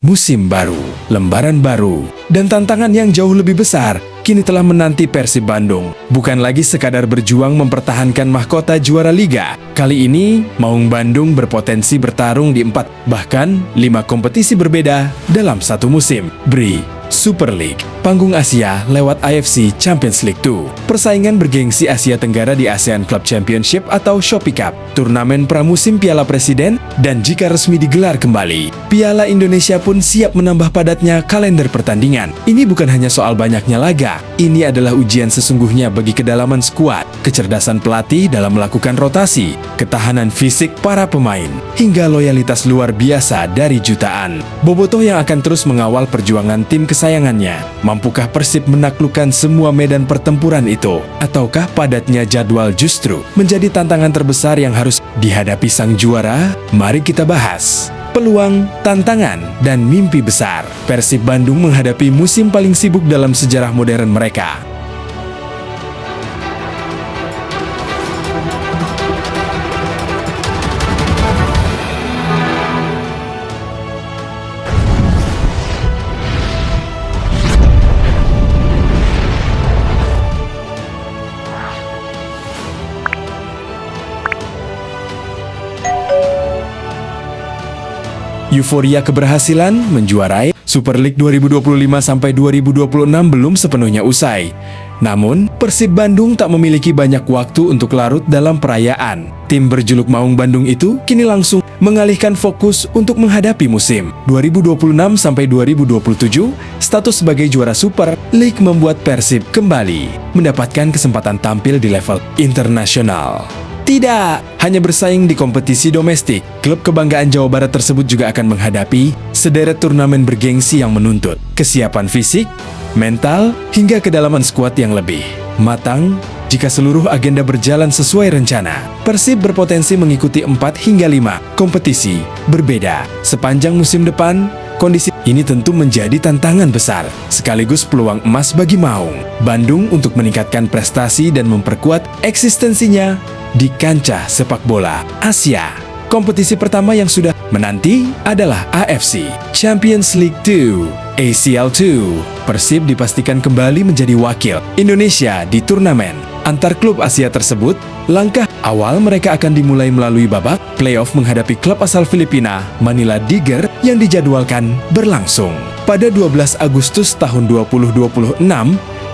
Musim baru, lembaran baru, dan tantangan yang jauh lebih besar kini telah menanti Persib Bandung. Bukan lagi sekadar berjuang mempertahankan mahkota juara Liga. Kali ini, Maung Bandung berpotensi bertarung di 4, bahkan 5 kompetisi berbeda dalam satu musim. BRI Super League, panggung Asia lewat AFC Champions League 2, persaingan bergengsi Asia Tenggara di ASEAN Club Championship atau Shopee Cup, turnamen pramusim Piala Presiden, dan jika resmi digelar kembali, Piala Indonesia pun siap menambah padatnya kalender pertandingan. Ini bukan hanya soal banyaknya laga, ini adalah ujian sesungguhnya bagi kedalaman skuad, kecerdasan pelatih dalam melakukan rotasi, ketahanan fisik para pemain, hingga loyalitas luar biasa dari jutaan bobotoh yang akan terus mengawal perjuangan tim kesayangannya. Mampukah Persib menaklukkan semua medan pertempuran itu? Ataukah padatnya jadwal justru menjadi tantangan terbesar yang harus dihadapi sang juara? Mari kita bahas. Peluang, tantangan, dan mimpi besar Persib Bandung menghadapi musim paling sibuk dalam sejarah modern mereka. Euforia keberhasilan menjuarai Super League 2025-2026 belum sepenuhnya usai. Namun, Persib Bandung tak memiliki banyak waktu untuk larut dalam perayaan. Tim berjuluk Maung Bandung itu kini langsung mengalihkan fokus untuk menghadapi musim 2026-2027. Status sebagai juara Super League membuat Persib kembali mendapatkan kesempatan tampil di level internasional. Tidak hanya bersaing di kompetisi domestik, klub kebanggaan Jawa Barat tersebut juga akan menghadapi sederet turnamen bergengsi yang menuntut kesiapan fisik, mental, hingga kedalaman skuad yang lebih matang. Jika seluruh agenda berjalan sesuai rencana, Persib berpotensi mengikuti 4 hingga 5 kompetisi berbeda sepanjang musim depan. Kondisi ini tentu menjadi tantangan besar, sekaligus peluang emas bagi Maung Bandung untuk meningkatkan prestasi dan memperkuat eksistensinya di kancah sepak bola Asia. Kompetisi pertama yang sudah menanti adalah AFC Champions League 2, ACL 2. Persib dipastikan kembali menjadi wakil Indonesia di turnamen antar klub Asia tersebut. Langkah awal mereka akan dimulai melalui babak playoff menghadapi klub asal Filipina, Manila Tiger, yang dijadwalkan berlangsung pada 12 Agustus tahun 2026.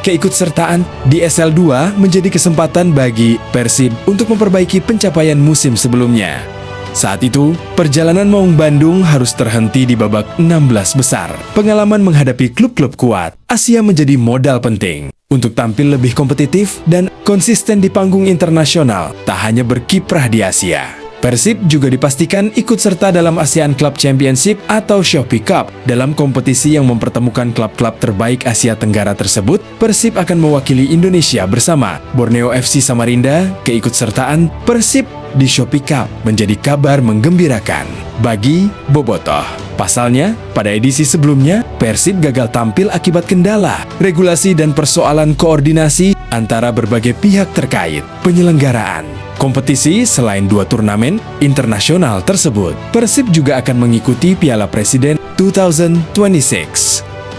Keikutsertaan di SL2 menjadi kesempatan bagi Persib untuk memperbaiki pencapaian musim sebelumnya. Saat itu, perjalanan Maung Bandung harus terhenti di babak 16 besar. Pengalaman menghadapi klub-klub kuat Asia menjadi modal penting untuk tampil lebih kompetitif dan konsisten di panggung internasional, tak hanya berkiprah di Asia. Persib juga dipastikan ikut serta dalam ASEAN Club Championship atau Shopee Cup. Dalam kompetisi yang mempertemukan klub-klub terbaik Asia Tenggara tersebut, Persib akan mewakili Indonesia bersama Borneo FC Samarinda. Keikutsertaan Persib di Shopee Cup menjadi kabar menggembirakan bagi bobotoh. Pasalnya, pada edisi sebelumnya, Persib gagal tampil akibat kendala regulasi dan persoalan koordinasi antara berbagai pihak terkait penyelenggaraan kompetisi. Selain 2 turnamen internasional tersebut, Persib juga akan mengikuti Piala Presiden 2026.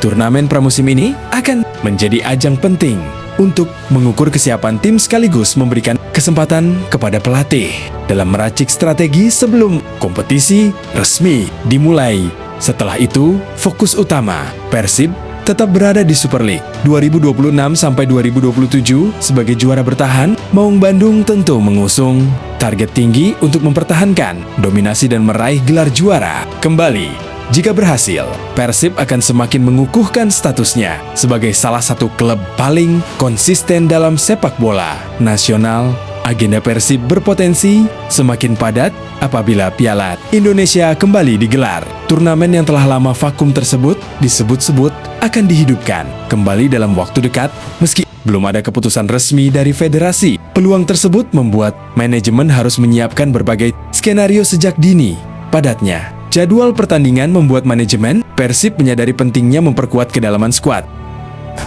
Turnamen pramusim ini akan menjadi ajang penting untuk mengukur kesiapan tim sekaligus memberikan kesempatan kepada pelatih dalam meracik strategi sebelum kompetisi resmi dimulai. Setelah itu, fokus utama Persib tetap berada di Super League 2026-2027 sebagai juara bertahan. Maung Bandung tentu mengusung target tinggi untuk mempertahankan dominasi dan meraih gelar juara kembali. Jika berhasil, Persib akan semakin mengukuhkan statusnya sebagai salah satu klub paling konsisten dalam sepak bola nasional. Agenda Persib berpotensi semakin padat apabila Piala Indonesia kembali digelar. Turnamen yang telah lama vakum tersebut disebut-sebut akan dihidupkan kembali dalam waktu dekat. Meski belum ada keputusan resmi dari federasi, peluang tersebut membuat manajemen harus menyiapkan berbagai skenario sejak dini. Padatnya jadwal pertandingan membuat manajemen Persib menyadari pentingnya memperkuat kedalaman skuad.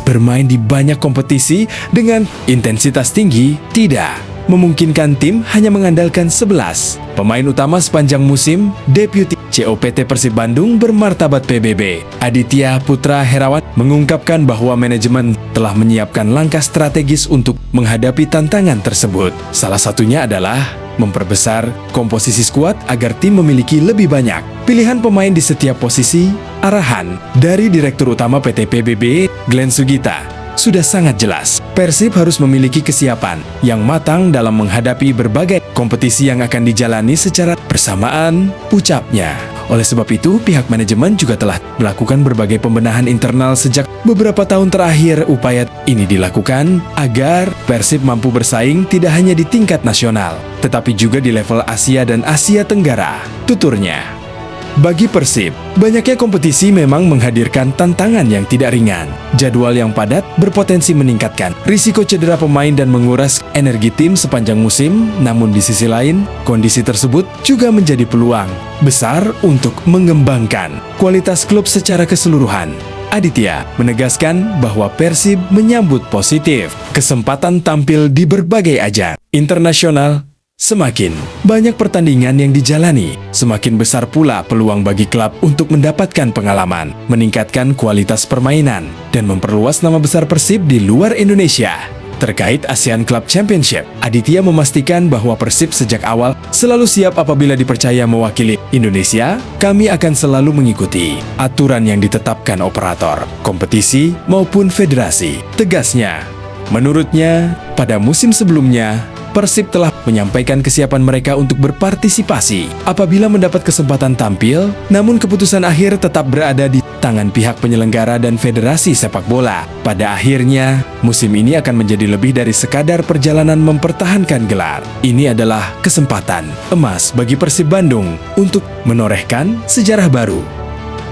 Bermain di banyak kompetisi dengan intensitas tinggi tidak memungkinkan tim hanya mengandalkan 11 pemain utama sepanjang musim. Deputi COPT Persib Bandung bermartabat PBB, Aditya Putra Herawan, mengungkapkan bahwa manajemen telah menyiapkan langkah strategis untuk menghadapi tantangan tersebut. Salah satunya adalah memperbesar komposisi skuad agar tim memiliki lebih banyak pilihan pemain di setiap posisi. Arahan dari Direktur Utama PT PBB, Glenn Sugita, sudah sangat jelas. Persib harus memiliki kesiapan yang matang dalam menghadapi berbagai kompetisi yang akan dijalani secara bersamaan, ucapnya. Oleh sebab itu, pihak manajemen juga telah melakukan berbagai pembenahan internal sejak beberapa tahun terakhir. Upaya ini dilakukan agar Persib mampu bersaing tidak hanya di tingkat nasional, tetapi juga di level Asia dan Asia Tenggara, tuturnya. Bagi Persib, banyaknya kompetisi memang menghadirkan tantangan yang tidak ringan. Jadwal yang padat berpotensi meningkatkan risiko cedera pemain dan menguras energi tim sepanjang musim. Namun di sisi lain, kondisi tersebut juga menjadi peluang besar untuk mengembangkan kualitas klub secara keseluruhan. Aditya menegaskan bahwa Persib menyambut positif kesempatan tampil di berbagai ajang internasional. Semakin banyak pertandingan yang dijalani, semakin besar pula peluang bagi klub untuk mendapatkan pengalaman, meningkatkan kualitas permainan, dan memperluas nama besar Persib di luar Indonesia. Terkait ASEAN Club Championship, Aditya memastikan bahwa Persib sejak awal selalu siap apabila dipercaya mewakili Indonesia. Kami akan selalu mengikuti aturan yang ditetapkan operator, kompetisi maupun federasi, tegasnya. Menurutnya, pada musim sebelumnya, Persib telah menyampaikan kesiapan mereka untuk berpartisipasi apabila mendapat kesempatan tampil, namun keputusan akhir tetap berada di tangan pihak penyelenggara dan federasi sepak bola. Pada akhirnya, musim ini akan menjadi lebih dari sekadar perjalanan mempertahankan gelar. Ini adalah kesempatan emas bagi Persib Bandung untuk menorehkan sejarah baru.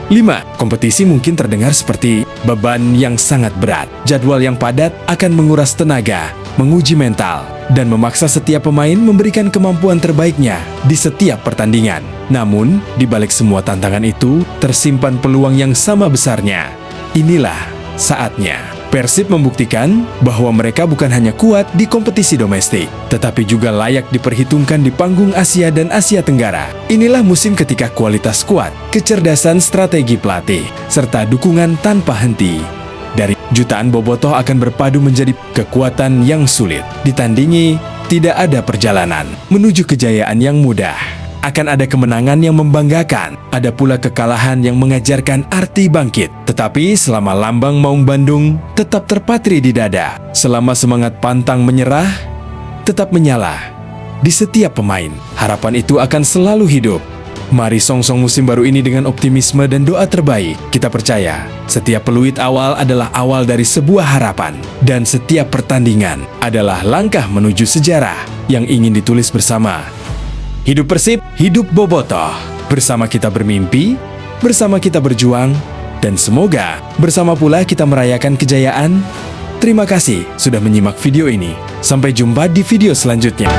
5. Kompetisi mungkin terdengar seperti beban yang sangat berat. Jadwal yang padat akan menguras tenaga, menguji mental, dan memaksa setiap pemain memberikan kemampuan terbaiknya di setiap pertandingan. Namun, di balik semua tantangan itu, tersimpan peluang yang sama besarnya. Inilah saatnya Persib membuktikan bahwa mereka bukan hanya kuat di kompetisi domestik, tetapi juga layak diperhitungkan di panggung Asia dan Asia Tenggara. Inilah musim ketika kualitas kuat, kecerdasan strategi pelatih, serta dukungan tanpa henti dari jutaan bobotoh akan berpadu menjadi kekuatan yang sulit ditandingi. Tidak ada perjalanan menuju kejayaan yang mudah. Akan ada kemenangan yang membanggakan, ada pula kekalahan yang mengajarkan arti bangkit. Tetapi selama lambang Maung Bandung tetap terpatri di dada, selama semangat pantang menyerah tetap menyala di setiap pemain, harapan itu akan selalu hidup. Mari songsong musim baru ini dengan optimisme dan doa terbaik. Kita percaya, setiap peluit awal adalah awal dari sebuah harapan, dan setiap pertandingan adalah langkah menuju sejarah yang ingin ditulis bersama. Hidup Persib, hidup bobotoh. Bersama kita bermimpi, bersama kita berjuang, dan semoga bersama pula kita merayakan kejayaan. Terima kasih sudah menyimak video ini. Sampai jumpa di video selanjutnya.